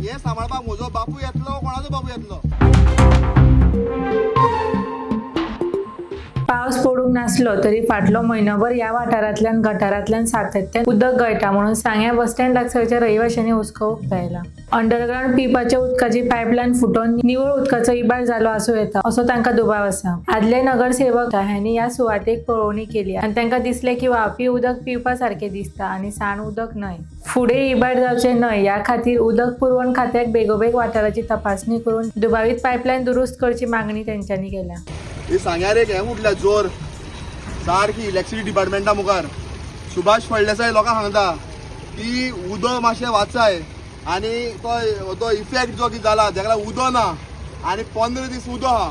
हे सांभाळपाक म्हजो बापूय येतलो कोणाचो बापूय येतलो. पावस पडूंक नासलो तरी फाटलो म्हयनोभर ह्या वाठारांतल्यान गटारांतल्यान सातत्यान उदक गळटा म्हणून सांग्या बस स्टँड लागसारच्या रहिवाशांनी हुस्को उक्तायला. अंडरग्राउंड पिवपाच्या उदकाची पायपलायन फुटोवन निवळ उदकाचो इबाड जालो आसूं येता असो तांकां दुबाव आसा. आदले नगरसेवक हांणी ह्या सुवातेक पळोवणी केली आनी तांकां दिसलें की व्हांवपी उदक पिवपा सारखें दिसता आनी सांड उदक न्हय. फुडें इबाड जावचें न्हय ह्या खातीर उदक पुरवण खात्याक बेगोबेग वाठाराची तपासणी करून दुबावीत पायपलायन दुरुस्त करची मागणी तेंच्यांनी केल्या. ही सांग्यार एक हें उठल्या जोर सारकी इलेक्ट्रिसिटी डिपार्टमेंटा मुखार सुभाष फळदेसाय लोकांक सांगता की उदक मातशें वाचाय आनी तो इफेक्ट जो कितें जाला तेका उदक ना आनी 15 दीस उदक आहा.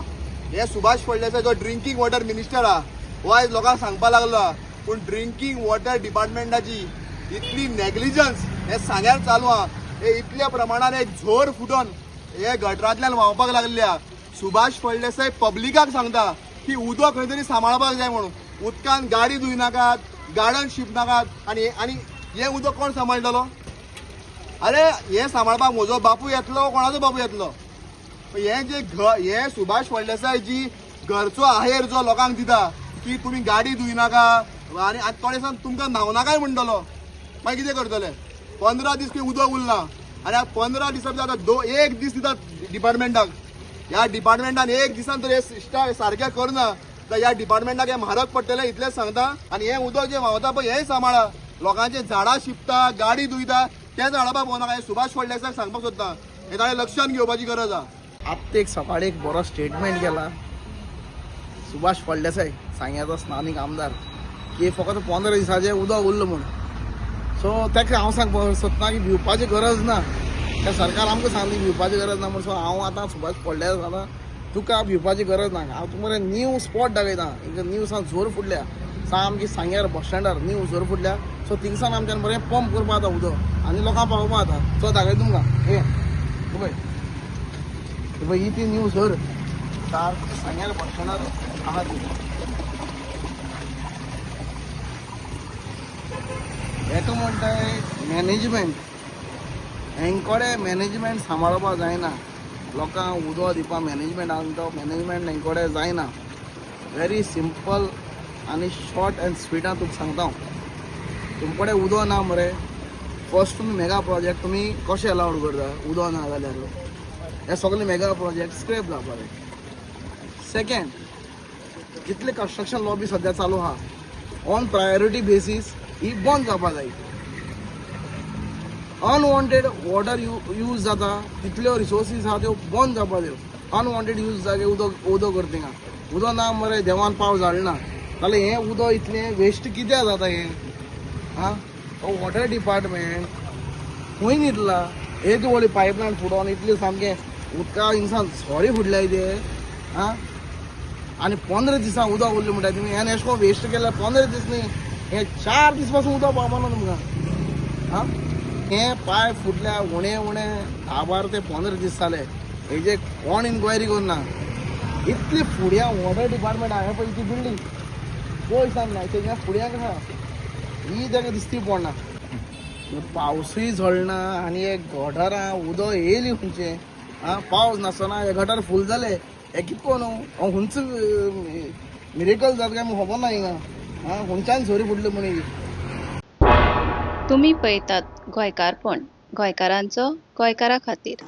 हे सुभाष फळदेसाय जो ड्रिंकींग वॉटर मिनिस्टर आहा हो आयज लोकांक सांगपा लागलो पूण ड्रिंकींग वॉटर डिपार्टमेंटाची इतली नेग्लिजन्स हे सांग्यार चालू आहा. हे इतल्या प्रमाणान एक झोर फुटोन हे गटरांतल्यान व्हांवपाक लागल्या. सुभाष फळदेसाय पब्लिकाक सांगता की उदक खंय तरी सांबाळपाक जाय म्हणून. उदकान गाडी धुय नाकात, गार्डन शिंपनाकात आनी हे उदक कोण सांबाळटलो. अरे हे सांबाळपाक म्हजो बापूय येतलो कोणाचो बापूय येतलो. हे सुभाष फळदेसाय जी घरचो आहेर जो लोकांक दिता की तुमी गाडी धुय नाका आनी थोडे दिसान तुमकां न्हांवनाकाय म्हणटलो मागीर कितें करतले. 15 दीस खंय उदक उरना आनी 15 दिसा भितर एक दीस दितात डिपार्टमेंटाक. ह्या डिपार्टमेंटान एक दिसान तर हे सारकें करना तर ह्या डिपार्टमेंटाक हे म्हारग पडटलें इतलेंच सांगता. आनी हे उदक जे व्हांवता पळय हेंय सांबाळा. लोकांचे झाडां शिंपता गाडी धुयता तें झाडां भोंवनाका. हे सुभाष फळदेसायक सांगपाक सोदता हे ताणें लक्षांत घेवपाची गरज आहा. आत्ता एक सकाळी एक बरो स्टेटमेंट केला सुभाष फळदेसाय सांग्याचो स्थानीक आमदार की फकत 15 दिसाचें उदक उरलें म्हूण. सो ताका हांव सांगपाक सोदता की भिवपाची गरज ना. त्या सरकार आमकां सांगली भिवपाची गरज ना म्हणून. सो हांव आतां सुभाष फळदेसाय सांगता तुका भिवपाची गरज ना. हांव तुमकां न्यू स्पॉट दाखयता. न्यू सान जोर फुटल्या सामकी सांग्यार बस स्टँडार न्यू जोर फुटल्या. सो थिंगसान आमच्यान बरें पंप करपा जाता उदक आनी लोकांक पावोवपा जाता. सो दाखयता तुमकां हे पळय ही ती न्यू जोर सारकी सांग्यार बस स्टँडार आहा ती. हेका म्हणटाय मॅनेजमेंट. हेंकोडे मॅनेजमेंट सांबाळपा जायना. लोकांक उदक दिवपा मॅनेजमेंट आसा तो मॅनेजमेंट हेंकोडे जायना. व्हेरी सिंपल आनी शॉर्ट एंड स्वीटान तुका सांगता हांव. तुमचे कडेन उदक ना मरे फर्स्ट तुमी मेगा प्रोजेक्ट तुमी कशें अलाउड करता उदक ना जाल्यार. हे सगळे मेगा प्रोजेक्ट स्क्रॅप जावपा जाय. सेकेंड जितले कंस्ट्रक्शन लॉबी सद्या चालू आहा ऑन प्रायोरिटी बेसीस ही बंद जावपा जाय. अनवॉन्टेड वॉटर यूज जाता तितल्यो रिसोर्सीस आहा त्यो बंद जावपा जायो. अनवॉन्टेड यूज जागे उदक करता उदक ना मरे देवान पावस जालना जाल्यार हें उदक इतलें वेस्ट कित्याक जाता हें. आं वॉटर डिपार्टमेंट खंय न्हिदला. एक व्हडली पायपलायन फुडोन इतलें सामकें उदका इन्सान सॉरी फुटल्याय ते. आं आनी 15 दिसां उदक उरलें म्हणटा तुमी हें एशें कोन्न वेस्ट केल्यार 15 दीस न्ही हे 4 दीस पासून उदक पावपाना तुमकां. आं हें पाय फुटल्या उणें आभार ते 15 दीस जाले हेजे कोण इन्क्वायरी करना. इतली फुड्या वॉटर डिपार्टमेंट हांवें पळय ती बिल्डींग पळय सांगना तेज्या फुड्याक आहा ही ताका दिसती पडना. पावसूय झडना आनी हे गटारां उदक येयली खंयचें. आं पावस नासतना हे गटार फूल जाले हे कितको न्हू खंयच मिरेकल जाता काय खबर ना हिंगा. आं खंयच्यान झरी फुटली म्हणून. तुम्ही पळयतात गोंयकारपण गोंयकारांचो गोंयकारा खातीर.